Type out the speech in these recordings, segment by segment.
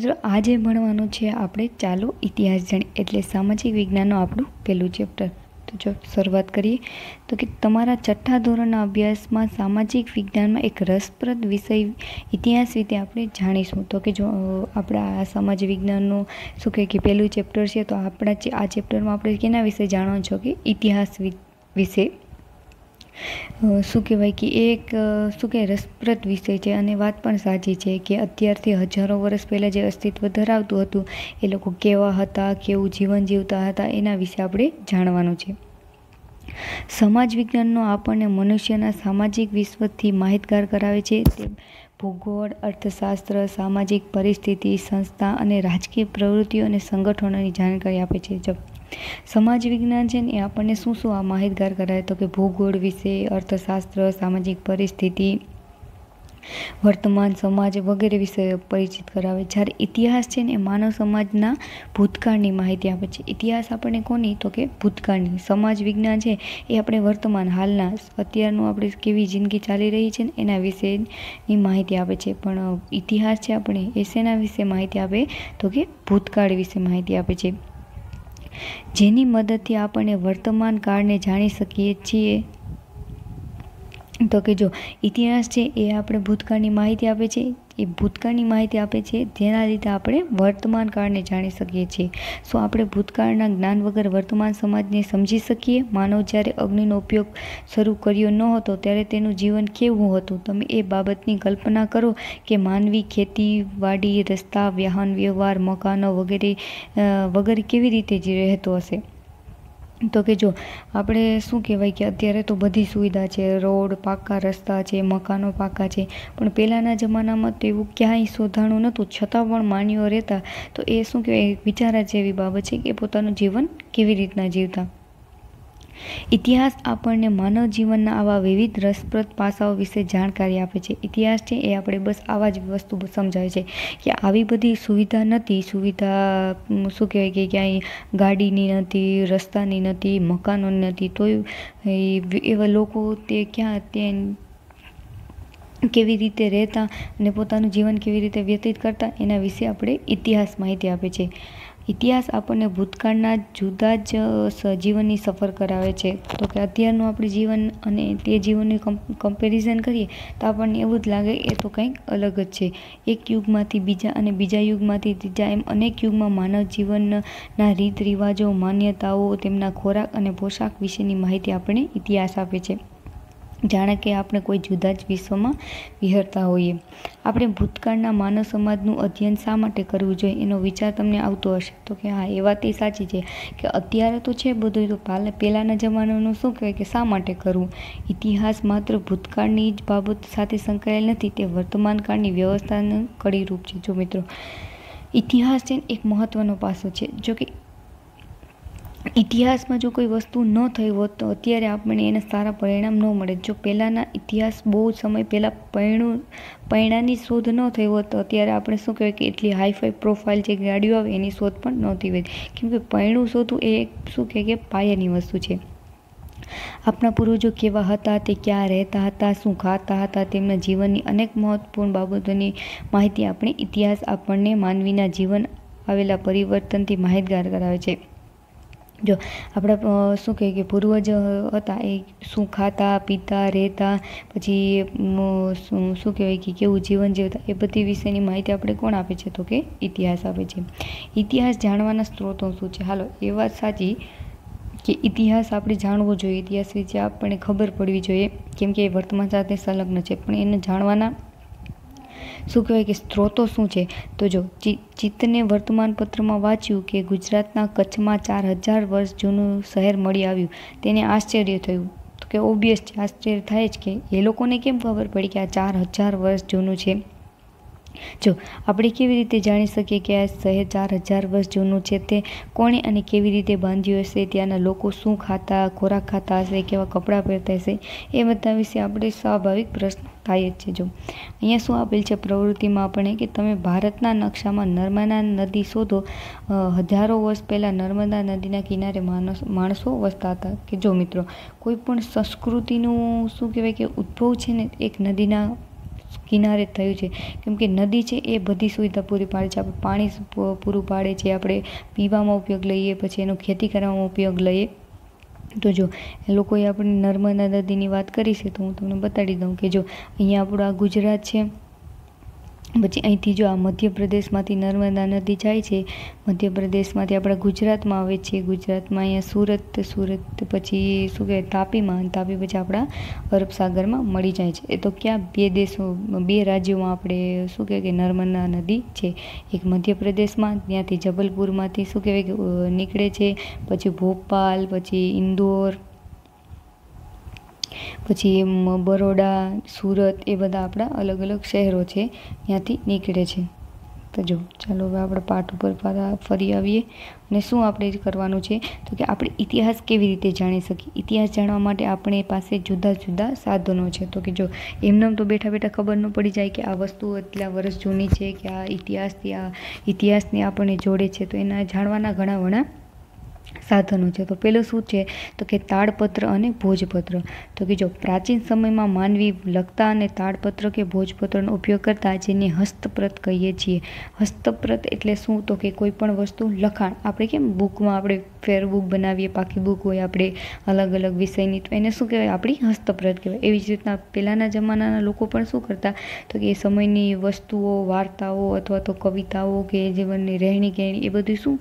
મિત્રો આજે ભણવાનું છે આપણે ચાલો ઇતિહાસ જાણીએ, એટલે સામાજિક વિજ્ઞાનનું આપણું પહેલું ચેપ્ટર। તો જો શરૂઆત કરીએ તો કે તમારા છઠ્ઠા ધોરણના અભ્યાસમાં સામાજિક વિજ્ઞાનમાં એક રસપ્રદ વિષય ઇતિહાસ વિશે આપણે જાણીશું। તો કે જો આપણા આ સમાજ વિજ્ઞાનનું શું કહે કે પહેલું ચેપ્ટર છે, તો આપણા આ ચેપ્ટરમાં આપણે કેના વિશે જાણવાનું છો કે ઇતિહાસ વિશે શું કહેવાય કે એક શું કહે રસપ્રદ વિષય છે। અને વાત પણ સાચી છે કે અત્યારથી હજારો વર્ષ પહેલાં જે અસ્તિત્વ ધરાવતું હતું એ લોકો કેવા હતા, કેવું જીવન જીવતા હતા, એના વિશે આપણે જાણવાનું છે। સમાજ વિજ્ઞાનનો આપણને મનુષ્યના સામાજિક વિશ્વથી માહિતગાર કરાવે છે। તે ભૂગોળ, અર્થશાસ્ત્ર, સામાજિક પરિસ્થિતિ, સંસ્થા અને રાજકીય પ્રવૃત્તિઓ અને સંગઠનોની જાણકારી આપે છે। જબ સમાજ વિજ્ઞાન છે ને એ આપણને શું શું આ માહિતગાર કરાવે તો કે ભૂગોળ વિશે, અર્થશાસ્ત્ર, સામાજિક પરિસ્થિતિ, વર્તમાન સમાજ વગેરે વિશે પરિચિત કરાવે। જ્યારે ઇતિહાસ છે ને એ માનવ સમાજના ભૂતકાળની માહિતી આપે છે। ઇતિહાસ આપણને કોની તો કે ભૂતકાળની, સમાજ વિજ્ઞાન છે એ આપણે વર્તમાન હાલના અત્યારનું આપણે કેવી જિંદગી ચાલી રહી છે ને એના વિશેની માહિતી આપે છે। પણ ઇતિહાસ છે આપણે એ શેના વિશે માહિતી આપે તો કે ભૂતકાળ વિશે માહિતી આપે છે, જેની મદદથી આપણે વર્તમાન કાળને જાણી શકીએ છીએ। તો કે જો ઇતિહાસ છે એ આપણે ભૂતકાળની માહિતી આપે છે, એ ભૂતકાળની માહિતી આપે છે જેના લીધે આપણે વર્તમાન કાળને જાણી શકીએ છીએ। શું આપણે ભૂતકાળના જ્ઞાન વગર વર્તમાન સમાજને સમજી શકીએ? માનવ જ્યારે અગ્નિનો ઉપયોગ શરૂ કર્યો ન હતો ત્યારે તેનું જીવન કેવું હતું? તમે એ બાબતની કલ્પના કરો કે માનવી ખેતીવાડી, રસ્તા, વાહન વ્યવહાર, મકાનો વગેરે કેવી રીતે રહેતો હશે? તો કે જો આપણે શું કહેવાય કે અત્યારે તો બધી સુવિધા છે, રોડ પાકા, રસ્તા છે, મકાનો પાકા છે, પણ પહેલાંના જમાનામાં તો એવું ક્યાંય શોધાણું નહોતું, છતાં પણ માનવીઓ રહેતા। તો એ શું કહેવાય વિચારા જેવી બાબત છે કે પોતાનું જીવન કેવી રીતના જીવતા। ઇતિહાસ આપણને માનવ જીવનના આવા વિવિધ રસપ્રદ પાસાઓ વિશે જાણકારી આપે છે। ઇતિહાસ છે એ આપણે બસ આવા જ વસ્તુ સમજાવે છે કે આવી બધી સુવિધા નહોતી, સુવિધા શું કહેવાય કે ક્યાંય ગાડીની નહોતી, રસ્તાની નહોતી, મકાનોની નહોતી, તોય એવા લોકો તે ક્યાં કેવી રીતે રહેતા અને પોતાનું જીવન કેવી રીતે વ્યતીત કરતા એના વિશે આપણે ઇતિહાસ માહિતી આપે છે। ઇતિહાસ આપણને ભૂતકાળના જુદા જ જીવનની સફર કરાવે છે। તો કે અત્યારનું આપણે જીવન અને તે જીવનની કમ્પેરિઝન કરીએ તો આપણને એવું જ લાગે એ તો કંઈક અલગ જ છે। એક યુગમાંથી બીજા અને બીજા યુગમાંથી ત્રીજા એમ અનેક યુગમાં માનવ જીવનના રીત રિવાજો, માન્યતાઓ, તેમના ખોરાક અને પોશાક વિશેની માહિતી આપણને ઇતિહાસ આપે છે, જાણે કે આપણે કોઈ જુદા જ વિશ્વમાં વિહરતા હોઈએ। આપણે ભૂતકાળના માનવ સમાજનું અધ્યયન શા માટે કરવું જોઈએ એનો વિચાર તમને આવતો હશે તો કે હા, એ વાત એ સાચી છે કે અત્યારે તો છે બધું, તો પહેલાંના જમાનાનું શું કહેવાય કે શા માટે કરવું? ઇતિહાસ માત્ર ભૂતકાળની જ બાબત સાથે સંકળાયેલ નથી, તે વર્તમાન કાળની વ્યવસ્થાનું કડીરૂપ છે। જો મિત્રો ઇતિહાસ છે એક મહત્વનો પાસો છે। જો કે ઇતિહાસમાં જો કોઈ વસ્તુ ન થઈ હોત તો અત્યારે આપણને એના સારા પરિણામ ન મળે। જો પહેલાંના ઇતિહાસ બહુ સમય પહેલાં પૈણાની શોધ ન થઈ હોત તો અત્યારે આપણે શું કહેવાય કે એટલી હાઈફાઈ પ્રોફાઇલ જે ગાડીઓ આવે એની શોધ પણ નહોતી હોય, કેમ કે પૈણું શોધવું એ શું કહે કે પાયાની વસ્તુ છે। આપણા પૂર્વજો કેવા હતા, તે ક્યાં રહેતા હતા, શું ખાતા હતા, તેમના જીવનની અનેક મહત્વપૂર્ણ બાબતોની માહિતી આપણે ઇતિહાસ આપણને માનવીના જીવન આવેલા પરિવર્તનથી માહિતગાર કરાવે છે। જો આપણા શું કહે કે પૂર્વજ હતા એ શું ખાતા પીતા રહેતા, પછી શું કહેવાય કે કેવું જીવન જીવતા, એ બધી વિશેની માહિતી આપણે કોણ આપે છે તો કે ઇતિહાસ આપે છે। ઇતિહાસ જાણવાના સ્ત્રોતો શું છે? હાલો, એ વાત સાચી કે ઇતિહાસ આપણે જાણવો જોઈએ, ઇતિહાસ વિશે આપણને ખબર પડવી જોઈએ, કેમ કે એ વર્તમાન સાથે સંલગ્ન છે, પણ એને જાણવાના શું કહેવાય કે સ્ત્રોતો શું છે? તો જો ચિત્તને વર્તમાન પત્રમાં વાંચ્યું કે ગુજરાતના કચ્છમાં 4000 વર્ષ જૂનું શહેર મળી આવ્યું, તેને આશ્ચર્ય થયું। તો કે ઓબ્વિયસ છે, આશ્ચર્ય થાય જ કે એ લોકોને કેમ ખબર પડી કે આ 4000 વર્ષ જૂનું છે? જો આપણે કેવી રીતે જાણી શકીએ કે આ શહેર 4000 વર્ષ જૂનું છે? તે કોણે અને કેવી રીતે બાંધ્યું હશે? ત્યાંના લોકો શું ખાતા, ખોરાક ખાતા હશે, કેવા કપડાં પહેરતા હશે? એ બધા વિશે આપણે સ્વાભાવિક પ્રશ્ન થાય જ છે। જો અહીંયા શું આપેલ છે પ્રવૃત્તિમાં આપણે કે તમે ભારતના નકશામાં નર્મદા નદી શોધો। હજારો વર્ષ પહેલાં નર્મદા નદીના કિનારે માણસો વસતા હતા। કે જો મિત્રો કોઈ પણ સંસ્કૃતિનું શું કહેવાય કે ઉદ્ભવ છે ને એક નદીના કિનારે થયું છે, કેમ કે નદી છે એ બધી સુવિધા પૂરી પાડે છે. આપણે પાણી પૂરું પાડે છે, આપણે પીવામાં ઉપયોગ લઈએ, પછી એનો ખેતી કરવામાં ઉપયોગ લઈએ. તો જો લોકોએ આપણે નર્મદા નદીની વાત કરી છે, તો હું તમને બતાડી દઉં કે જો અહીંયા આપણું આ ગુજરાત છે, પછી અહીંથી જો આ મધ્યપ્રદેશમાંથી નર્મદા નદી જાય છે, મધ્યપ્રદેશમાંથી આપણા ગુજરાતમાં આવે છે, ગુજરાતમાં અહીંયા સુરત પછી શું કહેવાય તાપીમાં, તાપી પછી આપણા અરબ સાગરમાં મળી જાય છે. એ તો ક્યાં બે રાજ્યોમાં આપણે શું કહેવાય કે નર્મદા નદી છે. એક મધ્યપ્રદેશમાં, ત્યાંથી જબલપુરમાંથી શું કહેવાય કે નીકળે છે, પછી ભોપાલ, પછી ઇન્દોર, પછી બરોડા, સુરત, એ બધા આપણા અલગ અલગ શહેરો છે, ત્યાંથી નીકળે છે. તો જો ચાલો હવે આપણે પાઠ ઉપર ફરી આવીએ. અને શું આપણે કરવાનું છે તો કે આપણે ઇતિહાસ કેવી રીતે જાણી શકીએ. ઇતિહાસ જાણવા માટે આપણી પાસે જુદા જુદા સાધનો છે. તો કે જો એમને તો બેઠા બેઠા ખબર ન પડી જાય કે આ વસ્તુ એટલા વર્ષ જૂની છે, કે આ ઇતિહાસને આપણને જોડે છે. તો એના જાણવાના ઘણા સાધનો છે. તો પેલું શું છે તો કે તાડપત્ર અને ભોજપત્ર. તો કે જો પ્રાચીન સમયમાં માનવી લખતા અને તાડપત્ર કે ભોજપત્રનો ઉપયોગ કરતા, જેને હસ્તપ્રત કહીએ છીએ. હસ્તપ્રત એટલે શું તો કે કોઈ પણ વસ્તુ લખાણ, આપણે કેમ બુકમાં આપણે ફેર બુક બનાવીએ, પાકી બુક હોય આપણે અલગ અલગ વિષયની, તો એને શું કહેવાય આપણી હસ્તપ્રત કહેવાય. એવી જ રીતના પહેલાંના જમાનાના લોકો પણ શું કરતા તો કે એ સમયની વસ્તુઓ, વાર્તાઓ અથવા તો કવિતાઓ કે જીવનની રહેણી કહેણી, એ બધું શું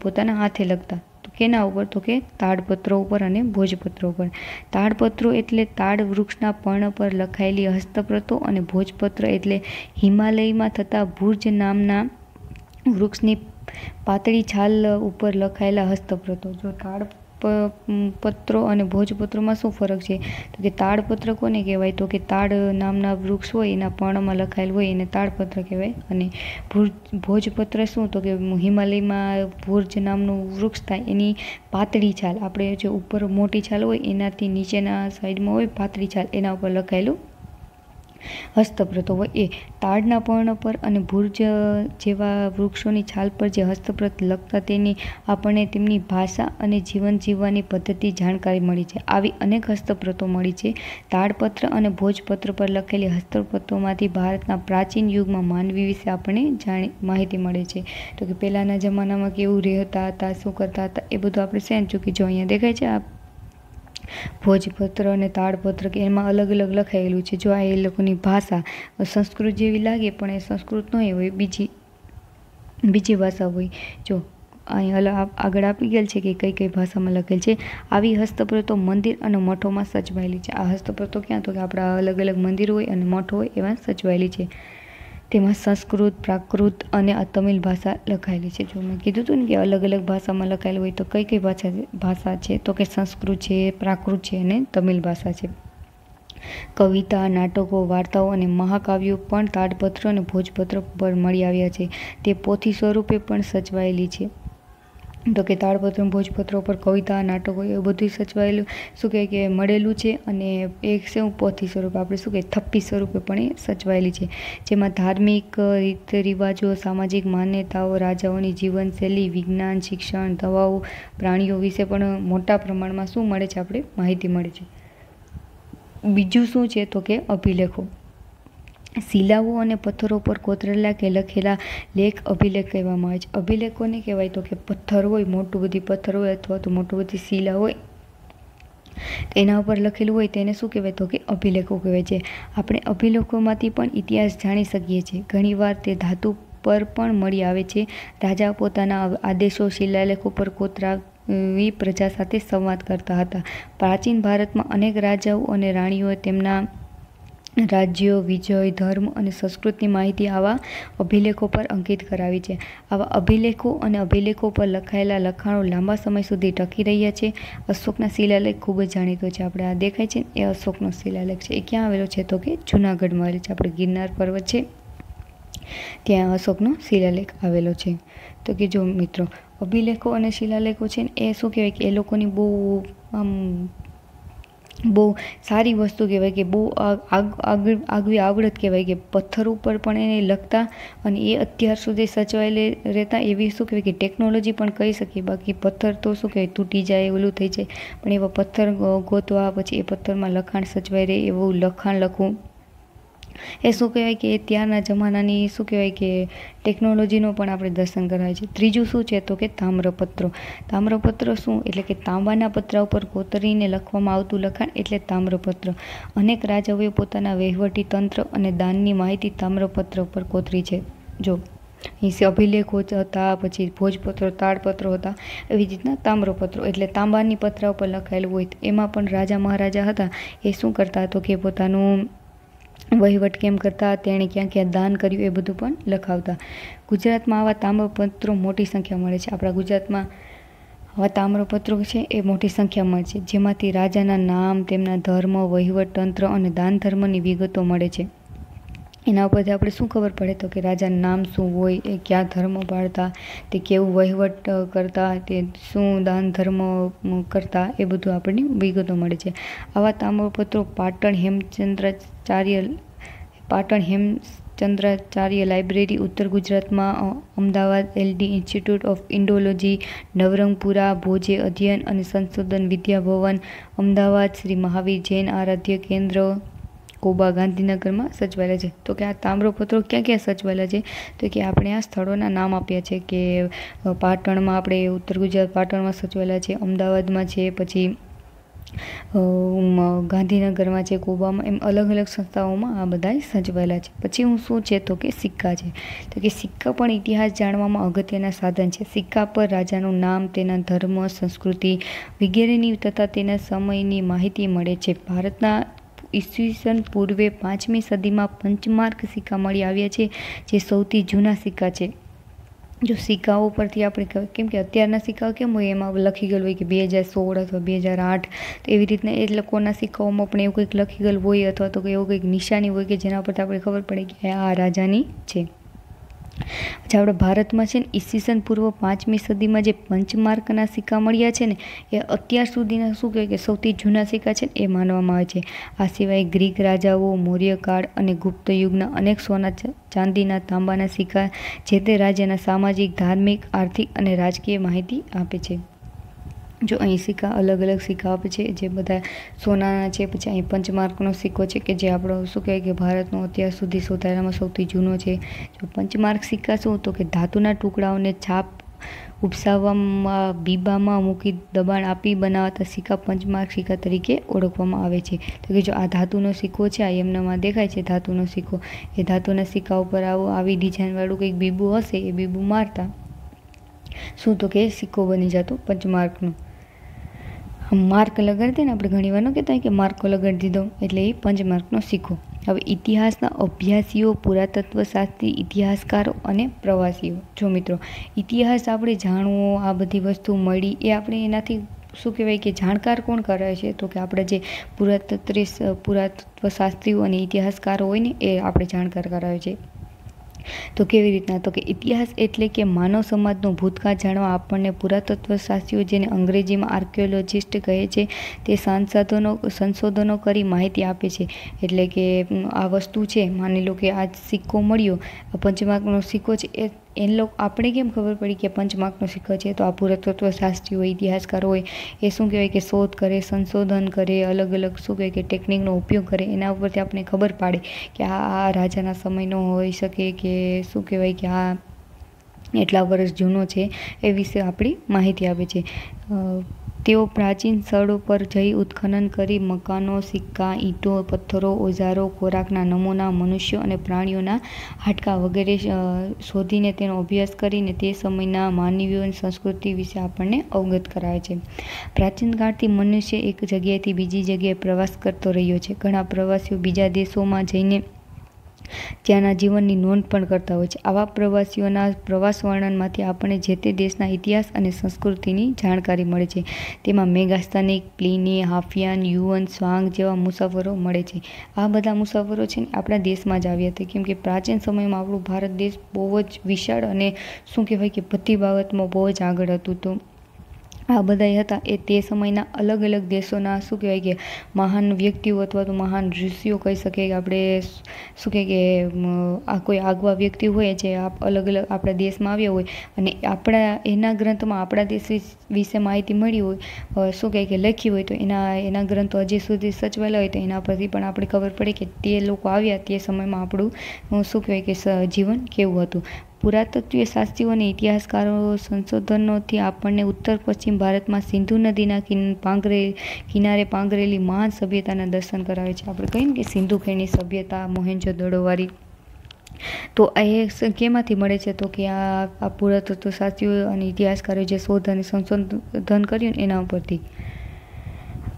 પોતાના હાથે લખતા. કેના ઉપર તો કે તાડપત્રો ઉપર અને ભોજપત્રો ઉપર. તાડપત્રો એટલે તાડ વૃક્ષના પર્ણ પર લખાયેલી હસ્તપ્રતો, અને ભોજપત્ર એટલે હિમાલયમાં થતા ભુર્જ નામના વૃક્ષની પાતળી છાલ ઉપર લખાયેલા હસ્તપ્રતો. જો તાડપત્રો અને ભોજપત્રોમાં શું ફરક છે તો કે તાડપત્ર કોને કહેવાય તો કે તાડ નામના વૃક્ષ હોય એના પર્ણમાં લખાયેલ હોય એને તાડપત્ર કહેવાય. અને ભોજપત્ર શું તો કે હિમાલયમાં ભુર્જ નામનું વૃક્ષ થાય એની પાતળી છાલ, આપણે જે ઉપર મોટી છાલ હોય એનાથી નીચેના સાઈડમાં હોય પાતળી છાલ, એના ઉપર લખાયેલું હસ્તપ્રતો હોય. એ તાડના પર્ણ પર અને ભુર્જ જેવા વૃક્ષોની છાલ પર જે હસ્તપ્રત લખતા, તેની આપણને તેમની ભાષા અને જીવન જીવવાની પદ્ધતિ જાણકારી મળી છે. આવી અનેક હસ્તપ્રતો મળી છે. તાડપત્ર અને ભોજપત્ર પર લખેલી હસ્તપ્રતોમાંથી ભારતના પ્રાચીન યુગમાં માનવી વિશે આપણને માહિતી મળે છે. તો કે પહેલાંના જમાનામાં કેવું રહેતા હતા, શું કરતા હતા, એ બધું આપણે સેન ચૂકી. જો અહીંયા દેખાય છે આ ભોજપત્ર અને તાડપત્ર, કે એમાં અલગ અલગ લખાયેલું છે. જો આ એ લોકોની ભાષા સંસ્કૃત જેવી લાગે પણ એ સંસ્કૃત નહીં હોય, બીજી ભાષા હોય. જો અહીં આગળ આપી ગયેલ છે કે કઈ કઈ ભાષામાં લખેલ છે. આવી હસ્તપ્રતો મંદિર અને મઠોમાં સચવાયેલી છે. આ હસ્તપ્રતો ક્યાં તો કે આપણા અલગ અલગ મંદિર હોય અને મઠ હોય એમાં સચવાયેલી છે. તેમાં સંસ્કૃત, પ્રાકૃત અને તમિલ ભાષા લખાયેલી છે. જો મેં કીધું હતું ને કે અલગ અલગ ભાષામાં લખાયેલું હોય, તો કઈ કઈ ભાષા છે તો કે સંસ્કૃત છે, પ્રાકૃત છે અને તમિલ ભાષા છે. કવિતા, નાટકો, વાર્તાઓ અને મહાકાવ્યો પણ તાડપત્ર અને ભોજપત્ર પર મળી આવ્યા છે. તે પોથી સ્વરૂપે પણ સચવાયેલી છે. તો કે તાડપત્ર ભોજપત્રો પર કવિતા, નાટકો એવું બધું સચવાયેલું શું કહે કે મળેલું છે. અને એક છે પોથી સ્વરૂપે, આપણે શું કહે થપ્પી સ્વરૂપે પણ એ સચવાયેલી છે. જેમાં ધાર્મિક રીત રિવાજો, સામાજિક માન્યતાઓ, રાજાઓની જીવનશૈલી, વિજ્ઞાન, શિક્ષણ, દવાઓ, પ્રાણીઓ વિશે પણ મોટા પ્રમાણમાં શું મળે છે આપણે માહિતી મળે છે. બીજું શું છે તો કે અભિલેખો. શિલાઓ અને પથ્થરો પર કોતરેલા કે લખેલા લેખ અભિલેખ કહેવામાં આવે છે. અભિલેખ કોને કહેવાય તો કે પથ્થર હોય, મોટું બધી પથ્થર હોય અથવા તો મોટું બધી શિલા હોય, એના ઉપર લખેલું હોય તેને શું કહેવાય તો કે અભિલેખો કહેવાય છે. આપણે અભિલેખોમાંથી પણ ઇતિહાસ જાણી શકીએ છીએ. ઘણીવાર તે ધાતુ પર પણ મળી આવે છે. રાજા પોતાના આદેશો શિલાલેખો પર કોતરાવી પ્રજા સાથે સંવાદ કરતા હતા. પ્રાચીન ભારતમાં અનેક રાજાઓ અને રાણીઓએ તેમના રાજ્યો, વિજય, ધર્મ અને સંસ્કૃતિની માહિતી આવા અભિલેખો પર અંકિત કરાવી છે. આવા અભિલેખો અને અભિલેખો પર લખાયેલા લખાણો લાંબા સમય સુધી ટકી રહ્યા છે. અશોકના શિલાલેખ ખૂબ જ જાણીતો છે. આપણે આ દેખાય છે એ અશોકનો શિલાલેખ છે. એ ક્યાં આવેલો છે તો કે જૂનાગઢમાં આવેલો છે. આપણે ગિરનાર પર્વત છે ત્યાં અશોકનો શિલાલેખ આવેલો છે. તો કે જો મિત્રો અભિલેખો અને શિલાલેખો છે ને એ શું કહેવાય કે એ લોકોની બહુ સારી વસ્તુ કહેવાય, કે બહુ આગવી આવડત કહેવાય, કે પથ્થર ઉપર પણ એને લખતા અને એ અત્યાર સુધી સચવાયેલી રહેતા. એવી શું કહેવાય કે ટેકનોલોજી પણ કહી શકીએ. બાકી પથ્થર તો શું કહેવાય તૂટી જાય, ઓલું થઈ જાય, પણ એવા પથ્થર ગોતવા, પછી એ પથ્થરમાં લખાણ સચવાઈ રહે એવું લખાણ લખવું એ શું કહેવાય કે ત્યારના જમાનાની શું કહેવાય કે ટેકનોલોજીનો પણ આપણે દર્શન કરાવે છે. ત્રીજું શું છે તો કે તામ્રપત્રો. તામ્રપત્ર શું એટલે કે તાંબાના પતરા ઉપર કોતરીને લખવામાં આવતું લખાણ એટલે તામ્રપત્ર. અનેક રાજાઓએ પોતાના વહીવટી તંત્ર અને દાનની માહિતી તામ્રપત્ર ઉપર કોતરી છે. જો અહીં અભિલેખો હતા, પછી ભોજપત્રો, તાડપત્રો હતા, એવી રીતના તામ્રપત્રો એટલે તાંબાની પતરા ઉપર લખાયેલું હોય. એમાં પણ રાજા મહારાજા હતા એ શું કરતા તો કે પોતાનું વહીવટ કેમ કરતા, તેણે ક્યાં ક્યાં દાન કર્યું એ બધું પણ લખાવતા. ગુજરાતમાં આવા તામ્રપત્રો મોટી સંખ્યા મળે છે. આપણા ગુજરાતમાં આવા તામ્રપત્રો છે એ મોટી સંખ્યામાં છે, જેમાંથી રાજાના નામ, તેમના ધર્મ, વહીવટ તંત્ર અને દાન ધર્મની વિગતો મળે છે. એના ઉપરથી આપણે શું ખબર પડે તો કે રાજાનું નામ શું હોય, એ ક્યાં ધર્મ પાળતા, તે કેવું વહીવટ કરતા, તે શું દાન ધર્મ કરતા, એ બધું આપણને વિગતો મળે છે. આવા તામ્રપત્રો પાટણ હેમચંદ્રાચાર્ય લાઇબ્રેરી, ઉત્તર ગુજરાતમાં Ahmedabad LD institute of Indology, Navrangpura ભોજે અધ્યયન અને સંશોધન વિદ્યાભવન, અમદાવાદ શ્રી મહાવીર જૈન આરાધ્ય કેન્દ્ર, કોબા ગાંધીનગરમાં સચવાયેલા છે. તો કે આ તામ્રપત્રો ક્યાં ક્યાં સચવાયેલા છે તો કે આપણે આ સ્થળોના નામ આપ્યા છે કે પાટણમાં, આપણે ઉત્તર ગુજરાત પાટણમાં સચવાયેલા છે, અમદાવાદમાં છે, પછી ગાંધીનગરમાં છે, કોબામાં, એમ અલગ અલગ સંસ્થાઓમાં આ બધા સચવાયેલા છે. પછી હું શું છે તો કે સિક્કા છે. તો કે સિક્કા પણ ઇતિહાસ જાણવામાં અગત્યના સાધન છે. સિક્કા પર રાજાનું નામ, તેના ધર્મ, સંસ્કૃતિ વગેરેની તથા તેના સમયની માહિતી મળે છે. ભારતના ઈસવીસન પૂર્વે 5મી સદીમાં પંચમાર્ક સિક્કા મળી આવ્યા છે, જે સૌથી જૂના સિક્કા છે. જો સિક્કાઓ પરથી આપણે કેમ કે અત્યારના સિક્કાઓ કેમ હોય, એમાં લખી ગયેલું હોય કે 2016 અથવા 2008, તો એવી રીતના એ લોકોના સિક્કાઓમાં પણ એવું કંઈક લખી ગયેલું હોય અથવા તો એવું કંઈક નિશાની હોય કે જેના પરથી આપણે ખબર પડે કે આ રાજાની છે. પછી આપણે ભારતમાં છે ને ઈસવીસન પૂર્વ 5મી સદીમાં જે પંચમાર્કના સિક્કા મળ્યા છે ને, એ અત્યાર સુધીના શું કહેવાય કે સૌથી જૂના સિક્કા છે ને એ માનવામાં આવે છે. આ સિવાય ગ્રીક રાજાઓ, મૌર્યકાળ અને ગુપ્ત યુગના અનેક સોના, ચાંદીના, તાંબાના સિક્કા જે તે રાજ્યના સામાજિક, ધાર્મિક, આર્થિક અને રાજકીય માહિતી આપે છે. જો અહીં સિક્કા અલગ અલગ સિક્કા આપે છે, જે બધા સોનાના છે. પછી અહીં પંચમાર્કનો સિક્કો છે કે જે આપણો શું કહેવાય કે ભારતનો અત્યાર સુધી શોધાયેલામાં સૌથી જૂનો છે. જો પંચમાર્ક સિક્કા શું તો કે ધાતુના ટુકડાઓને છાપ ઉપસાવવામાં, બીબામાં મૂકી દબાણ આપી બનાવાતા સિક્કા પંચમાર્ક સિક્કા તરીકે ઓળખવામાં આવે છે. તો કે જો આ ધાતુનો સિક્કો છે, આ એમનામાં દેખાય છે ધાતુનો સિક્કો, એ ધાતુના સિક્કા ઉપર આવી ડિઝાઇનવાળું કંઈક બીબું હશે, એ બીબું મારતા શું તો કે સિક્કો બની જતો પંચમાર્કનો. માર્ક લગાડી દે ને, આપણે ઘણી વાર ન કહેતા કે માર્કો લગાડી દીધો, એટલે એ પંચમાર્કનો સિક્કો. હવે ઇતિહાસના અભ્યાસીઓ, પુરાતત્વશાસ્ત્રી, ઇતિહાસકારો અને પ્રવાસીઓ. જો મિત્રો, ઇતિહાસ આપણે જાણવો, આ બધી વસ્તુ મળી, એ આપણે એનાથી શું કહેવાય કે જાણકાર કોણ કરાવે છે તો કે આપણે જે પુરાતત્વશાસ્ત્રીઓ અને ઇતિહાસકારો હોય ને, એ આપણે જાણકાર કરાવે છે. તો કેવી રીતના તો કે ઇતિહાસ એટલે કે માનવ સમાજનો ભૂતકાળ જાણવા આપણને પુરાતત્વશાસ્ત્રીઓ, જેને અંગ્રેજીમાં આર્કિયોલોજિસ્ટ કહે છે, તે સંશોધનો કરી માહિતી આપે છે. એટલે કે આ વસ્તુ છે, માની લો કે આ સિક્કો મળ્યો, પંચમાર્કનો સિક્કો છે, એ લોકો આપણે કેમ ખબર પડી કે પંચમાર્કનો સિક્કો છે, તો આ પુરાતત્વશાસ્ત્રી હોય, ઇતિહાસકાર હોય, એ શું કહેવાય કે શોધ કરે, સંશોધન કરે, અલગ અલગ શું કહેવાય કે ટેકનિકનો ઉપયોગ કરે, એના ઉપરથી આપણને ખબર પાડે કે આ રાજાના સમયનો હોઈ શકે કે શું કહેવાય કે આ એટલા વર્ષ જૂનો છે, એ વિશે આપણી માહિતી આપે છે. તેઓ પ્રાચીન સ્થળો પર જઈ ઉત્ખનન કરી મકાનો, સિક્કા, ઈંટો, પથ્થરો, ઓજારો, ખોરાકના નમૂના, મનુષ્યો અને પ્રાણીઓના હાડકાં વગેરે શોધીને તેનો અભ્યાસ કરીને તે સમયના માનવીઓની સંસ્કૃતિ વિશે આપણને અવગત કરાવે છે. પ્રાચીન કાળથી મનુષ્ય એક જગ્યાએથી બીજી જગ્યાએ પ્રવાસ કરતો રહ્યો છે. ઘણા પ્રવાસીઓ બીજા દેશોમાં જઈને ત્યાંના જીવનની નોંધ પણ કરતા હોય છે. આવા પ્રવાસીઓના પ્રવાસ વર્ણનમાંથી આપણને જે તે દેશના ઇતિહાસ અને સંસ્કૃતિની જાણકારી મળે છે. તેમાં મેગાસ્થાનિક, પ્લિની, હાફિયાન, યુઅન ત્સાંગ જેવા મુસાફરો મળે છે. આ બધા મુસાફરો છે ને આપણા દેશમાં જ આવ્યા હતા, કેમ કે પ્રાચીન સમયમાં આપણું ભારત દેશ બહુ જ વિશાળ અને શું કહેવાય કે બધી બાબતમાં બહુ જ આગળ હતું. તો આ બધાય હતા એ તે સમયના અલગ અલગ દેશોના શું કહેવાય કે મહાન વ્યક્તિઓ અથવા તો મહાન ઋષિઓ કહી શકીએ કે આપણે શું કહેવાય કે આ કોઈ આગવા વ્યક્તિ હોય જે અલગ અલગ આપણા દેશમાં આવ્યા હોય અને આપણા એના ગ્રંથમાં આપણા દેશ વિશે માહિતી મળી હોય, શું કહે કે લખી હોય, તો એના ગ્રંથો હજી સુધી સચવાયેલા હોય તો એના પરથી પણ આપણે ખબર પડે કે તે લોકો આવ્યા તે સમયમાં આપણું શું કહેવાય કે જીવન કેવું હતું. પુરાતત્વીય શાસ્ત્રીઓ અને ઇતિહાસકારો સંશોધનોથી આપણને ઉત્તર પશ્ચિમ ભારતમાં સિંધુ નદીના કિનારે પાંગરેલી મહાન સભ્યતાના દર્શન કરાવે છે. આપણે કહીએ ને કે સિંધુ ખીણની સભ્યતા મોહેંજો-દડોવાળી, તો એ કેમાંથી મળે છે? તો કે આ પુરાતત્વ શાસ્ત્રીઓ અને ઇતિહાસકારોએ જે શોધ અને સંશોધન કર્યું ને એના ઉપરથી.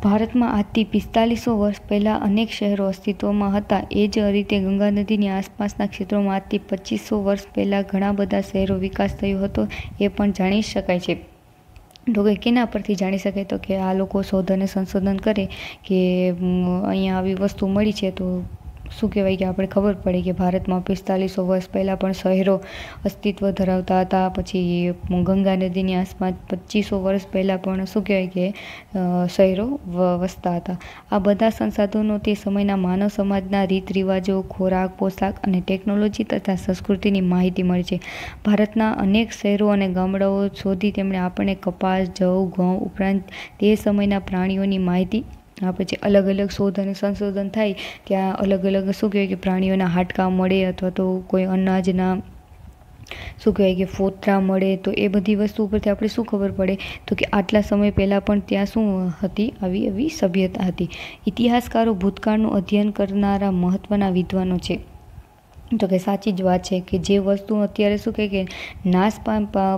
ભારતમાં આજથી 4500 વર્ષ પહેલાં અનેક શહેરો અસ્તિત્વમાં હતા. એ જ રીતે ગંગા નદીની આસપાસના ક્ષેત્રોમાં આજથી 2500 વર્ષ પહેલાં ઘણા બધા શહેરો વિકાસ થયો હતો, એ પણ જાણી શકાય છે. તો કે કેના પરથી જાણી શકાય? તો કે આ લોકો શોધ અને સંશોધન કરે કે અહીંયા આવી વસ્તુ મળી છે, તો શું કહેવાય કે આપણે ખબર પડે કે ભારતમાં 4500 વર્ષ પહેલાં પણ શહેરો અસ્તિત્વ ધરાવતા હતા. પછી ગંગા નદીની આસપાસ 2500 વર્ષ પહેલાં પણ શું કહેવાય કે શહેરો વસતા હતા. આ બધા સંસાધનો તે સમયના માનવ સમાજના રીત રિવાજો, ખોરાક, પોશાક અને ટેકનોલોજી તથા સંસ્કૃતિની માહિતી મળે છે. ભારતના અનેક શહેરો અને ગામડાઓ શોધી તેમણે આપણને કપાસ, જવ, ઘઉં ઉપરાંત તે સમયના પ્રાણીઓની માહિતી આપે છે. અલગ અલગ શોધ અને સંશોધન થાય ત્યાં અલગ અલગ શું કહેવાય કે પ્રાણીઓના હાડકાં મળે અથવા તો કોઈ અનાજના શું કહેવાય કે ફોતરા મળે, તો એ બધી વસ્તુ ઉપરથી આપણે શું ખબર પડે? તો કે આટલા સમય પહેલાં પણ ત્યાં શું હતી? આવી સભ્યતા હતી. ઇતિહાસકારો ભૂતકાળનું અધ્યયન કરનારા મહત્ત્વના વિદ્વાનો છે. તો કે સાચી જ વાત છે કે જે વસ્તુ અત્યારે શું કહે કે નાશ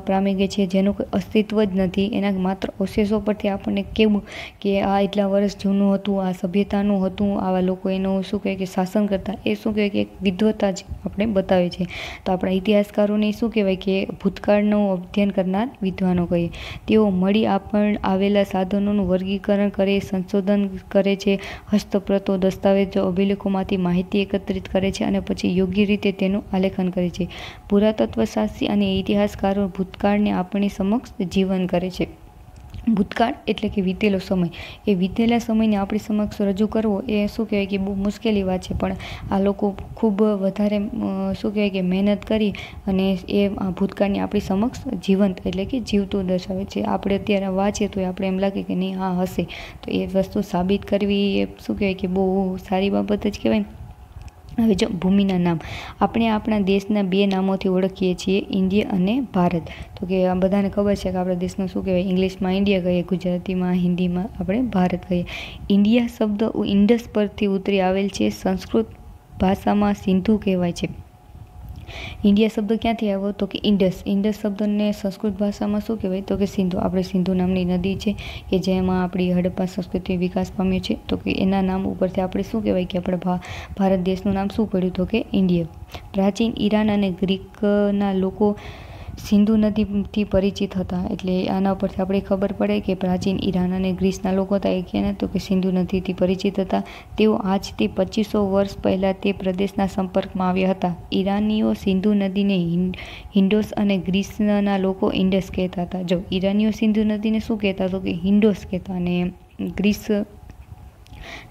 પામી ગઈ છે, જેનું કોઈ અસ્તિત્વ જ નથી, એના માત્ર અવશેષો પરથી આપણને કેવું કે આ એટલા વર્ષ જૂનું હતું, આ સભ્યતાનું હતું, આવા લોકો એનું શું કહે કે શાસન કરતા, એ શું કહેવાય કે એક વિદ્વતા જ આપણે બતાવે છે. તો આપણા ઇતિહાસકારોને શું કહેવાય કે ભૂતકાળનું અધ્યયન કરનાર વિદ્વાનો કહીએ. તેઓ મળી આવેલા સાધનોનું વર્ગીકરણ કરે, સંશોધન કરે છે, હસ્તપ્રતો, દસ્તાવેજો, અભિલેખોમાંથી માહિતી એકત્રિત કરે છે અને પછી યોગ્ય રીતે તેનું આલેખન કરે છે. પુરાતત્વશાસ્ત્રી અને ઇતિહાસકારો ભૂતકાળને આપણી સમક્ષ જીવન કરે છે. ભૂતકાળ એટલે કે વીતેલો સમય. એ વીતેલા સમયને આપણી સમક્ષ રજૂ કરવો એ શું કહેવાય કે બહુ મુશ્કેલી વાત છે, પણ આ લોકો ખૂબ વધારે શું કહેવાય કે મહેનત કરી અને એ ભૂતકાળની આપણી સમક્ષ જીવંત એટલે કે જીવતું દર્શાવે છે. આપણે અત્યારે વાંચીએ તો આપણે એમ લાગે કે નહીં આ હશે, તો એ વસ્તુ સાબિત કરવી એ શું કહેવાય કે બહુ સારી બાબત જ કહેવાય. હવે જો ભૂમિના નામ, આપણે આપણા દેશના 2 નામોથી ઓળખીએ છીએ, ઇન્ડિયા અને ભારત. તો કે આ બધાને ખબર છે કે આપણા દેશનું શું કહેવાય, ઇંગ્લિશમાં ઇન્ડિયા કહીએ, ગુજરાતીમાં હિન્દીમાં આપણે ભારત કહીએ. ઇન્ડિયા શબ્દ ઇન્ડસ પરથી ઉતરી આવેલ છે. સંસ્કૃત ભાષામાં સિંધુ કહેવાય છે. ઇન્ડિયા શબ્દ ક્યાંથી આવ્યો? તો કે ઇન્ડસ. ઇન્ડસ શબ્દને સંસ્કૃત ભાષામાં શું કહેવાય? તો કે સિંધુ. આપણે સિંધુ નામની નદી છે કે જેમાં આપણી હડપ્પા સંસ્કૃતિ વિકાસ પામ્યો છે, તો કે એના નામ ઉપરથી આપણે શું કહેવાય કે આપણે ભારત દેશનું નામ શું પડ્યું? તો કે ઇન્ડિયા. પ્રાચીન ઈરાન અને ગ્રીકના લોકો સિંધુ નદીથી પરિચિત હતા. એટલે આના ઉપરથી આપણે ખબર પડે કે પ્રાચીન ઈરાન અને ગ્રીસના લોકો હતા એ ક્યાં? તો કે સિંધુ નદીથી પરિચિત હતા. તેઓ આજથી 2500 વર્ષ પહેલાં તે પ્રદેશના સંપર્કમાં આવ્યા હતા. ઈરાનીઓ સિંધુ નદીને હિન્ડોસ અને ગ્રીસના લોકો ઇન્ડસ કહેતા હતા. જો ઈરાનીઓ સિંધુ નદીને શું કહેતા? તો કે હિન્ડોસ કહેતા, અને ગ્રીસ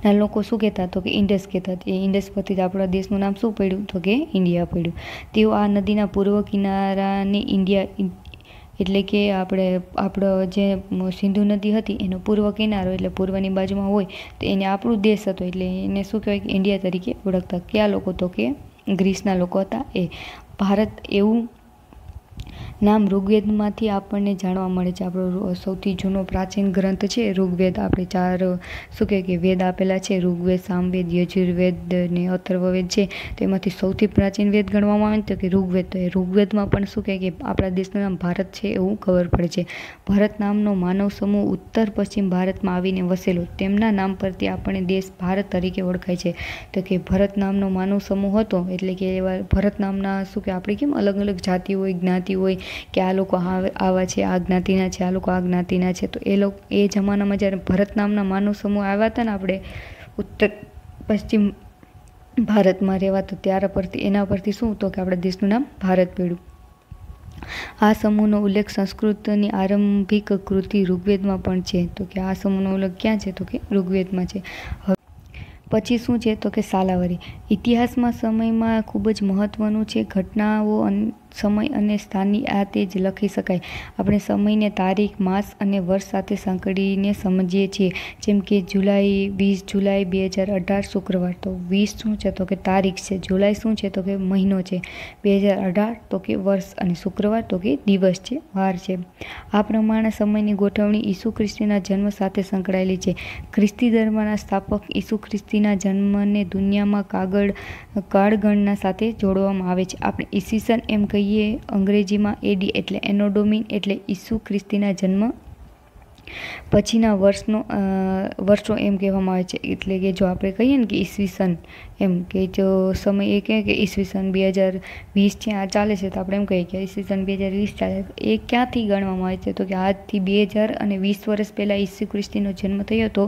ના લોકો શું કહેતા? તો કે ઇન્ડસ કહેતા. એ ઇન્ડસ પરથી આપણા દેશનું નામ શું પડ્યું? તો કે ઇન્ડિયા પડ્યું. તેઓ આ નદીના પૂર્વ કિનારાને ઇન્ડિયા એટલે કે આપણો જે સિંધુ નદી હતી એનો પૂર્વ કિનારો એટલે પૂર્વની બાજુમાં હોય તો એને આપણું દેશ હતો, એટલે એને શું કહેવાય કે ઇન્ડિયા તરીકે ઓળખતા. કયા લોકો? તો કે ગ્રીસના લોકો હતા એ. ભારત એવું નામ ઋગ્વેદમાંથી આપણને જાણવા મળે છે. આપણો સૌથી જૂનો પ્રાચીન ગ્રંથ છે ઋગ્વેદ. આપણે 4 શું કહે કે વેદ આપેલા છે, ઋગ્વેદ, સામવેદ, યજુર્વેદ ને અથર્વવેદ છે. તો એમાંથી સૌથી પ્રાચીન વેદ ગણવામાં આવે તો કે ઋગ્વેદ. તો એ ઋગ્વેદમાં પણ શું કહે કે આપણા દેશનું નામ ભારત છે એવું ખબર પડે છે. ભારત નામનો માનવ સમૂહ ઉત્તર પશ્ચિમ ભારતમાં આવીને વસેલો. તેમના નામ પરથી આપણે દેશ ભારત તરીકે ઓળખાય છે. તો કે ભરત નામનો માનવ સમૂહ હતો, એટલે કે એવા ભરત નામના શું કે આપણે કેમ અલગ અલગ જાતિ હોય, જ્ઞાતિ હોય કે આ લોકો આવા છે, આ જ્ઞાતિના છે, આ લોકો આ જ્ઞાતિના છે. તો એ જમાનામાં જ્યારે ભરત નામના માનવ સમૂહ આવ્યા હતા ને આપણે ઉત્તર પશ્ચિમ ભારતમાં રહેવા, તો એના પરથી શું તો કે આપણા દેશનું નામ ભારત પડ્યું. આ સમૂહનો ઉલ્લેખ સંસ્કૃતની આરંભિક કૃતિ ઋગ્વેદમાં પણ છે. તો કે આ સમૂહનો ઉલ્લેખ ક્યાં છે? તો કે ઋગ્વેદમાં છે. પછી શું છે? તો કે સાલાવરી. ઇતિહાસમાં સમયમાં ખૂબ જ મહત્વનું છે. ઘટનાઓ સમય અને સ્થાનની આ તે જ લખી શકાય. આપણે સમયને તારીખ, માસ અને વર્ષ સાથે સાંકળીને સમજીએ છીએ. જેમ કે 20 જુલાઈ 2018 શુક્રવાર. તો 20 શું છે? તો કે તારીખ છે. જુલાઈ શું છે? તો કે મહિનો છે. 2018 તો કે વર્ષ, અને શુક્રવાર તો કે દિવસ છે, વાર છે. આ પ્રમાણે સમયની ગોઠવણી ઈસુ ખ્રિસ્તીના જન્મ સાથે સંકળાયેલી છે. ખ્રિસ્તી ધર્મના સ્થાપક ઈસુ ખ્રિસ્તીના જન્મને દુનિયામાં કાળગણના સાથે જોડવામાં આવે છે. આપણે ઈસવીસન એમ કહીએ, અંગ્રેજીમાં એડી એટલે એનો ડોમિન એટલે ઈસુ ખ્રિસ્તીના જન્મ પછીના વર્ષો એમ કહેવામાં આવે છે. એટલે કે જો આપણે કહીએ ને કે ઈસવીસન એમ કે જો સમય એ કહે કે ઈસવીસન 2020 છે, આ ચાલે છે, તો આપણે એમ કહીએ કે ઈસવીસન 2020 ચાલે. એ ક્યાંથી ગણવામાં આવે છે? તો કે આજથી 2020 વર્ષ પહેલાં ઈસુ ખ્રિસ્તીનો જન્મ થયો હતો,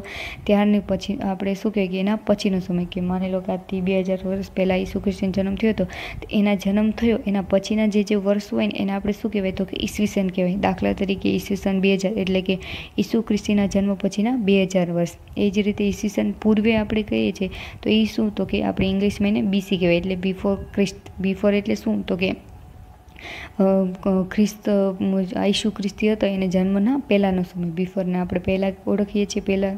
ત્યારની પછી આપણે શું કહીએ કે એના પછીનો સમય. કે માની લો કે આજથી 2000 વર્ષ પહેલાં ઈસુ ખ્રિસ્તીનો જન્મ થયો હતો, તો એના જન્મ થયો એના પછીના જે વર્ષ હોય ને એને આપણે શું કહેવાય? તો કે ઈસવીસન કહેવાય. દાખલા તરીકે ઈસવીસન 2000 એટલે કે ઈસુ ખ્રિસ્તીના જન્મ પછીના 2000 વર્ષ. એ જ રીતે ઈસવીસન પૂર્વે આપણે કહીએ છીએ તો એ શું? તો કે આપણે ઇંગ્લિશમાં એને બીસી કહેવાય, એટલે બિફોર ક્રિસ્ટ. બિફોર એટલે શું? તો કે ઈસુ ખ્રિસ્તી હતો એને જન્મના પહેલાંનો સમય. બિફોરને આપણે પહેલાં ઓળખીએ છીએ પહેલાં.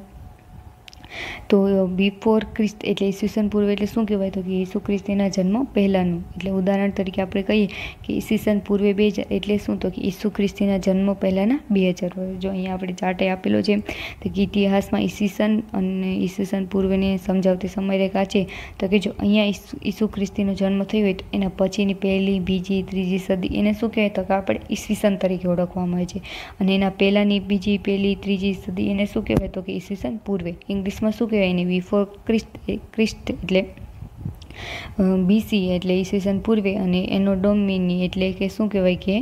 તો બિફોર ક્રિસ્ત એટલે ઈસવીસન પૂર્વે એટલે શું કહેવાય? તો કે ઈસુ ખ્રિસ્તીના જન્મ પહેલાંનું. એટલે ઉદાહરણ તરીકે આપણે કહીએ કે ઈસવીસન પૂર્વે 2000 એટલે શું? તો કે ઈસુ ખ્રિસ્તીના જન્મ પહેલાંના 2000 વર્ષ. જો અહીંયા આપણે ચાર્ટે આપેલો છે તો કે ઇતિહાસમાં ઈસવીસન અને ઈસવીસન પૂર્વેને સમજાવતી સમયરેખા છે. તો કે જો અહીંયા ઈસુ ખ્રિસ્તીનો જન્મ થયો હોય તો એના પછીની પહેલી, બીજી, ત્રીજી સદી એને શું કહેવાય? તો કે આપણે ઈસવીસન તરીકે ઓળખવામાં આવે છે. અને એના પહેલાંની, બીજી, પહેલી, ત્રીજી સદી એને શું કહેવાય? તો કે ઈસવીસન પૂર્વે. ઇંગ્લિશમાં શું કહેવાય એને? બિફોર ક્રિસ્ટ એટલે બીસી એટલે ઈસવીસન પૂર્વે, અને એનો ડોમિની એટલે કે શું કહેવાય કે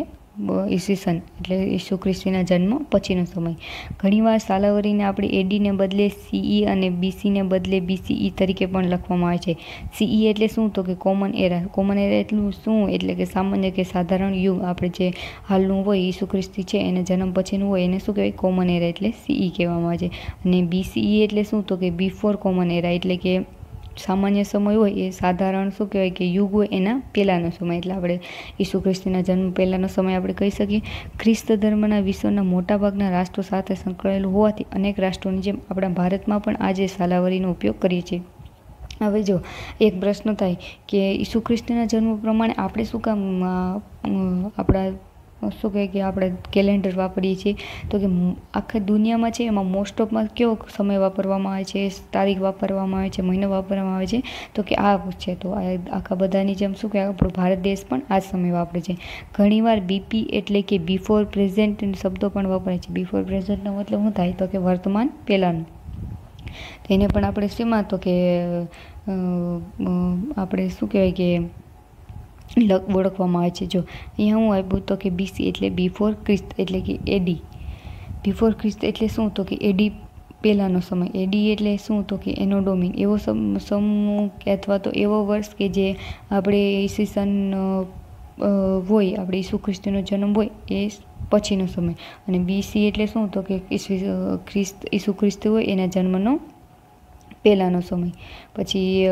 ઈસવીસન એટલે ઈસુ ખ્રિસ્તીના જન્મ પછીનો સમય. ઘણીવાર સાલાવરીને આપણે એડીને બદલે સીઈ અને બીસીને બદલે બીસીઈ તરીકે પણ લખવામાં આવે છે. સીઈ એટલે શું? તો કે કોમન એરા. કોમન એરા એટલું શું? એટલે કે સામાન્ય કે સાધારણ યુગ. આપણે જે હાલનું હોય ઈસુ ખ્રિસ્તી છે એને જન્મ પછીનું હોય એને શું કહેવાય? કોમન એરા એટલે સીઈ કહેવામાં આવે છે. અને બીસીઈ એટલે શું? તો કે બિફોર કોમન એરા એટલે કે સામાન્ય સમય હોય એ સાધારણ શું કહેવાય કે યુગ હોય એના પહેલાંનો સમય. એટલે આપણે ઈસુ ખ્રિસ્તીના જન્મ પહેલાંનો સમય આપણે કહી શકીએ. ખ્રિસ્ત ધર્મના વિશ્વના મોટાભાગના રાષ્ટ્રો સાથે સંકળાયેલું હોવાથી અનેક રાષ્ટ્રોની જેમ આપણા ભારતમાં પણ આજે સાલાવરીનો ઉપયોગ કરીએ છીએ. હવે જો એક પ્રશ્ન થાય કે ઈસુ ખ્રિસ્તીના જન્મ પ્રમાણે આપણે શું કામ આપણા શું કહે કે આપણે કેલેન્ડર વાપરીએ છીએ? તો કે આખા દુનિયામાં છે એમાં મોસ્ટ ઓફમાં કેવો સમય વાપરવામાં આવે છે, તારીખ વાપરવામાં આવે છે, મહિનો વાપરવામાં આવે છે? તો કે આ છે. તો આખા બધાની જેમ શું કહે આપણો ભારત દેશ પણ આ જ સમય વાપરે છે. ઘણીવાર બીપી એટલે કે બિફોર પ્રેઝન્ટ શબ્દો પણ વપરાય છે. બિફોર પ્રેઝન્ટનો મતલબ શું થાય? તો કે વર્તમાન પહેલાંનું. તેને પણ આપણે શેમાં? તો કે આપણે શું કહેવાય કે ઓળખવામાં આવે છે. જો અહીંયા હું આપ્યું તો કે બીસી એટલે બિફોર ક્રિસ્ત એટલે કે એડી. બિફોર ક્રિસ્ત એટલે શું? તો કે એડી પહેલાંનો સમય. એડી એટલે શું? તો કે એનો ડોમિન. એવો સમૂહ કે અથવા તો એવો વર્ષ કે જે આપણે ઈસવીસન હોય, આપણે ઈસુ ખ્રિસ્તીનો જન્મ હોય એ પછીનો સમય. અને બીસી એટલે શું? તો કે ઈસુ ખ્રિસ્તી હોય એના જન્મનો પહેલાંનો સમય. પછી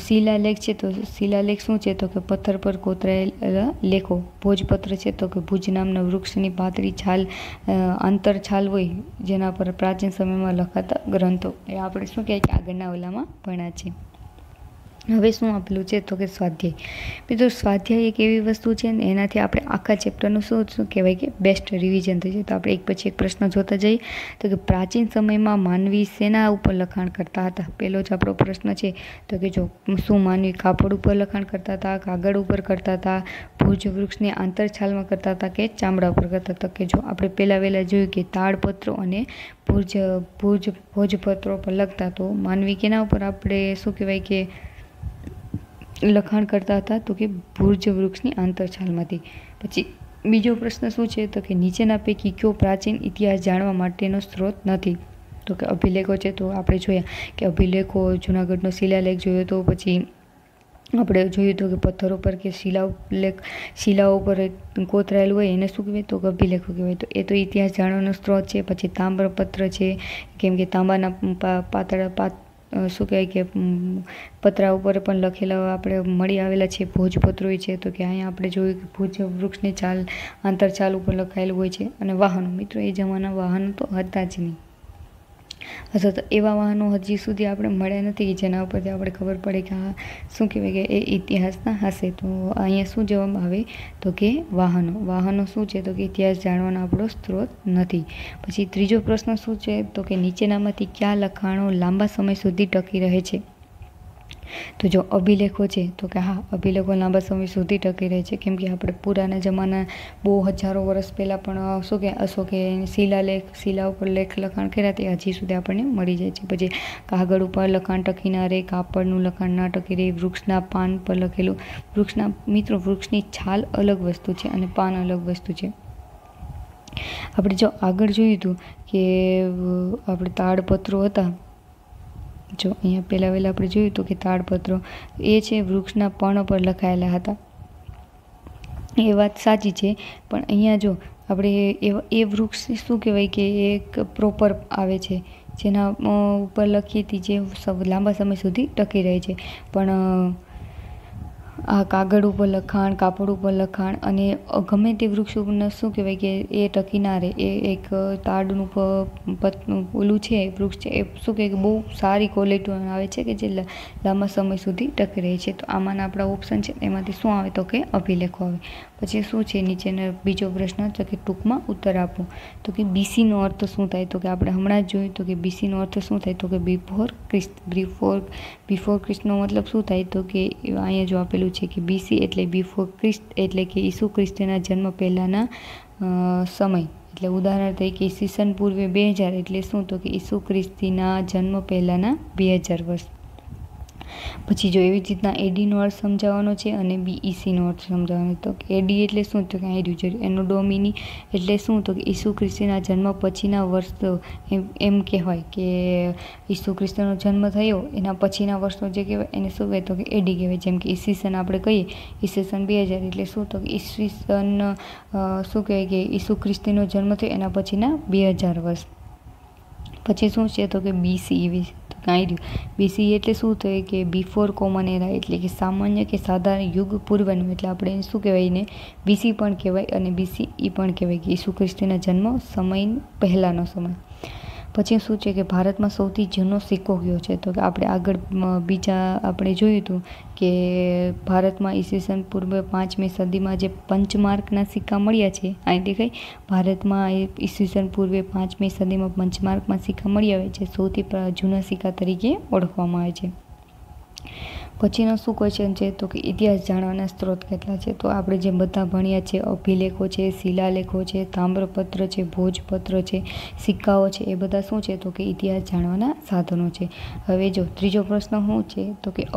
શિલાલેખ છે. તો શિલાલેખ શું છે? તો કે પથ્થર પર કોતરાયેલા લેખો. ભોજપત્ર છે. તો કે ભુજ નામના વૃક્ષની પાતળી છાલ, આંતર છાલ હોય જેના પર પ્રાચીન સમયમાં લખાતા ગ્રંથો. એ આપણે શું કહેવાય કે આગળના ઓલામાં ભણ્યા છે. હવે શું આપેલું છે? તો કે સ્વાધ્યાય. મિત્રો સ્વાધ્યાય એક એવી વસ્તુ છે ને એનાથી આપણે આખા ચેપ્ટરનું શું કહેવાય કે બેસ્ટ રિવિઝન થઈ જાય. તો આપણે એક પછી એક પ્રશ્ન જોતા જઈએ. તો કે પ્રાચીન સમયમાં માનવી શેના ઉપર લખાણ કરતા હતા? પહેલો જ આપણો પ્રશ્ન છે. તો કે જો શું માનવી કાપડ ઉપર લખાણ કરતા હતા, કાગળ ઉપર કરતા હતા, ભુજ વૃક્ષની આંતરછાલમાં કરતા હતા કે ચામડા ઉપર કરતા હતા? કે જો આપણે વહેલા જોયું કે તાડપત્રો અને ભોજપત્રો પર લખતા. તો માનવી કેના ઉપર આપણે શું કહેવાય કે લખાણ કરતા હતા? તો કે ભુજ વૃક્ષની આંતરછાલમાંથી. પછી બીજો પ્રશ્ન શું છે? તો કે નીચેના પૈકી કયો પ્રાચીન ઇતિહાસ જાણવા માટેનો સ્ત્રોત નથી? તો કે અભિલેખો છે. તો આપણે જોયા કે અભિલેખો, જૂનાગઢનો શિલાલેખ જોયો તો, પછી આપણે જોયું તો કે પથ્થરો પર કે શિલાઓ પર કોતરાયેલું હોય એને શું કહેવાય? તો અભિલેખો કહેવાય. તો એ તો ઇતિહાસ જાણવાનો સ્ત્રોત છે. પછી તામ્રપત્ર છે, કેમ કે તાંબાના પાતળા શું કહેવાય કે પતરા ઉપર પણ લખેલા આપણે મળી આવેલા છે. ભોજપત્રો છે, તો કે અહીંયા આપણે જોયું કે ભોજ વૃક્ષની આંતરછાલ ઉપર લખાયેલું હોય છે. અને વાહનો, મિત્રો એ જમાના વાહનો તો હતા જ નહીં, અથવા તો એવા વાહનો હજી સુધી આપણે મળ્યા નથી કે જેના ઉપરથી આપણે ખબર પડે કે આ શું કહેવાય કે એ ઇતિહાસના હશે. તો અહીંયા શું જવાબ આવે? તો કે વાહનો શું છે? તો કે ઇતિહાસ જાણવાનો આપણો સ્ત્રોત નથી. પછી ત્રીજો પ્રશ્ન શું છે? તો કે નીચેનામાંથી કયા લખાણો લાંબા સમય સુધી ટકી રહે છે? તો જો અભિલેખો છે, તો કે હા, અભિલેખો લાંબા સમય સુધી ટકી રહે છે, કેમ કે આપણે પુરાના જમાના બહુ હજારો વર્ષ પહેલાં પણ શું કે અશોકે શિલા ઉપર લખાણ કર્યા તે હજી સુધી આપણને મળી જાય છે. પછી કાગળ ઉપર લખાણ ટકી ના રહે, કાપડનું લખાણ ના ટકી રહે, વૃક્ષના પાન પર લખેલું. વૃક્ષની છાલ અલગ વસ્તુ છે અને પાન અલગ વસ્તુ છે. આપણે જો આગળ જોયું હતું કે આપણે તાડપત્રો હતા, જો અહીંયા પહેલાં આપણે જોયું હતું કે તાડપત્રો એ છે વૃક્ષના પર્ણ પર લખાયેલા હતા. એ વાત સાચી છે, પણ અહીંયા જો આપણે એ વૃક્ષ શું કહેવાય કે એક પ્રોપર આવે છે જેના ઉપર લખીએ હતી જે લાંબા સમય સુધી ટકી રહે છે. પણ આ કાગળ ઉપર લખાણ, કાપડ ઉપર લખાણ અને ગમે તે વૃક્ષ ઉપર શું કહેવાય કે એ ટકી ના રહે. એ એક તાડનું ઓલું છે વૃક્ષ છે, એ શું કહેવાય કે બહુ સારી ક્વોલિટીનું આવે છે કે જે લાંબા સમય સુધી ટકી રહે છે. તો આમાંના આપણા ઓપ્શન છે એમાંથી શું આવે? તો કે અભિલેખો આવે. પછી શું છે નીચેનો બીજો પ્રશ્ન? તો કે ટૂંકમાં ઉત્તર આપો. તો કે બીસીનો અર્થ શું થાય? તો કે આપણે હમણાં જ જોયું તો કે બીસીનો અર્થ શું થાય? તો કે બિફોર ક્રિસ્ટનો મતલબ શું થાય? તો કે અહીંયા જો આપેલું છે કે બીસી એટલે બિફોર ક્રિસ્ટ, એટલે કે ઈસુ ખ્રિસ્તના જન્મ પહેલાંના સમય. એટલે ઉદાહરણ તરીકે ઈસવીસન પૂર્વે 2000 એટલે શું? તો કે ઈસુ ખ્રિસ્તીના જન્મ પહેલાંના 2000 વર્ષ. પછી જો એવી જ રીતના એડીનો અર્થ સમજાવવાનો છે અને બીઈસીનો અર્થ સમજાવવાનો. તો એડી એટલે શું? તો કે અહીં રહ્યું એનો ડોમિની એટલે શું? તો કે ઈસુ ખ્રિસ્તીના જન્મ પછીના વર્ષ એમ કહેવાય કે ઈસુ ખ્રિસ્તનો જન્મ થયો એના પછીના વર્ષનો જે કહેવાય એને શું કહેવાય? તો કે એડી કહેવાય. જેમ કે ઈસવીસન આપણે કહીએ ઈસવીસન 2000 એટલે શું? તો કે ઈસવીસન શું કહેવાય કે ઈસુ ખ્રિસ્તીનો જન્મ થયો એના પછીના 2000 વર્ષ. પછી શું છે? તો કે બીસી. કાંઈ રહ્યું બીસી એટલે શું થાય કે બિફોર કોમન એરા, એટલે કે સામાન્ય કે સાધારણ યુગ પૂર્વનું. એટલે આપણે શું કહેવાય એને બીસી પણ કહેવાય અને બીસીઈ પણ કહેવાય કે ઈસુ ખ્રિસ્તીના જન્મ સમય પહેલાંનો સમય. પછી શું છે કે ભારતમાં સૌથી જૂનો સિક્કો કયો છે? તો કે આપણે આગળ આપણે જોયું હતું કે ભારતમાં ઈસવીસન પૂર્વે 5મી સદીમાં જે પંચમાર્કના સિક્કા મળ્યા છે, અહીં દેખાય ભારતમાં ઈસવીસન પૂર્વે 5મી સદીમાં પંચમાર્કમાં સિક્કા મળી આવે છે, સૌથી જૂના સિક્કા તરીકે ઓળખવામાં આવે છે. પછીનો શું ક્વેશ્ચન છે? તો કે ઇતિહાસ જાણવાના સ્ત્રોત કેટલા છે? તો આપણે જે બધા ભણ્યા છે અભિલેખો છે, શિલાલેખો છે, તામ્રપત્ર છે, ભોજપત્ર છે, સિક્કાઓ છે, એ બધા શું છે? તો કે ઇતિહાસ જાણવાના સાધનો છે. હવે જો ત્રીજો પ્રશ્ન શું છે? તો કે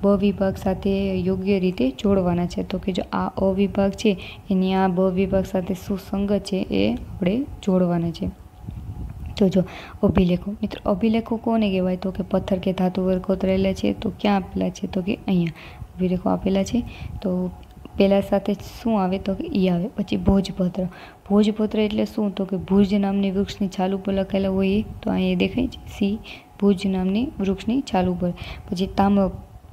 બ વિભાગ સાથે યોગ્ય રીતે જોડવાના છે. તો કે જો આ અ વિભાગ છે એની આ બ વિભાગ સાથે સુસંગત છે એ આપણે જોડવાના છે. તો જો અભિલેખો, મિત્રો અભિલેખો કોને કહેવાય? તો કે પથ્થર કે ધાતુ પર કોતરેલા છે. તો ક્યાં આપેલા છે? તો કે અહીંયા અભિલેખો આપેલા છે. તો પહેલાં સાથે શું આવે? તો કે ઈ આવે. પછી ભોજપત્ર એટલે શું? તો કે ભુજ નામની વૃક્ષની છાલ ઉપર લખાયેલા હોય. તો અહીંયા દેખાય છે સી, ભુજ નામની વૃક્ષની છાલ ઉપર. પછી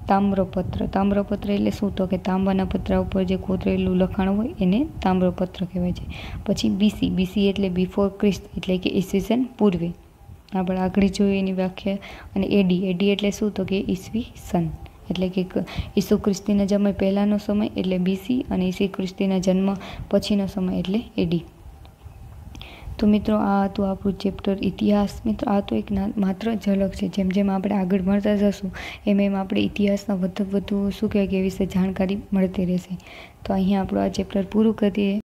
તામ્રપત્ર એટલે શું? તો કે તાંબાના પતરા ઉપર જે કોતરેલું લખાણ હોય એને તામ્રપત્ર કહેવાય છે. પછી બીસી એટલે બિફોર ક્રિસ્ટ, એટલે કે ઈસવીસન પૂર્વે. આપણે આગળ જોયું એની વ્યાખ્યા. અને એડી એટલે શું? તો કે ઈસવીસન, એટલે કે ઈસુ ખ્રિસ્તીના જન્મ પહેલાંનો સમય એટલે બીસી અને ઈસુ ખ્રિસ્તીના જન્મ પછીનો સમય એટલે એડી. તો મિત્રો આ હતું આપણું ચેપ્ટર ઇતિહાસ. મિત્રો આ તો એક માત્ર ઝલક છે. જેમ જેમ આપણે આગળ ભણતા જશું એમ આપણે ઇતિહાસના વધુ શું કહેવાય કે એ વિશે જાણકારી મળતી રહેશે. તો અહીંયા આપણું આ ચેપ્ટર પૂરું કરીએ.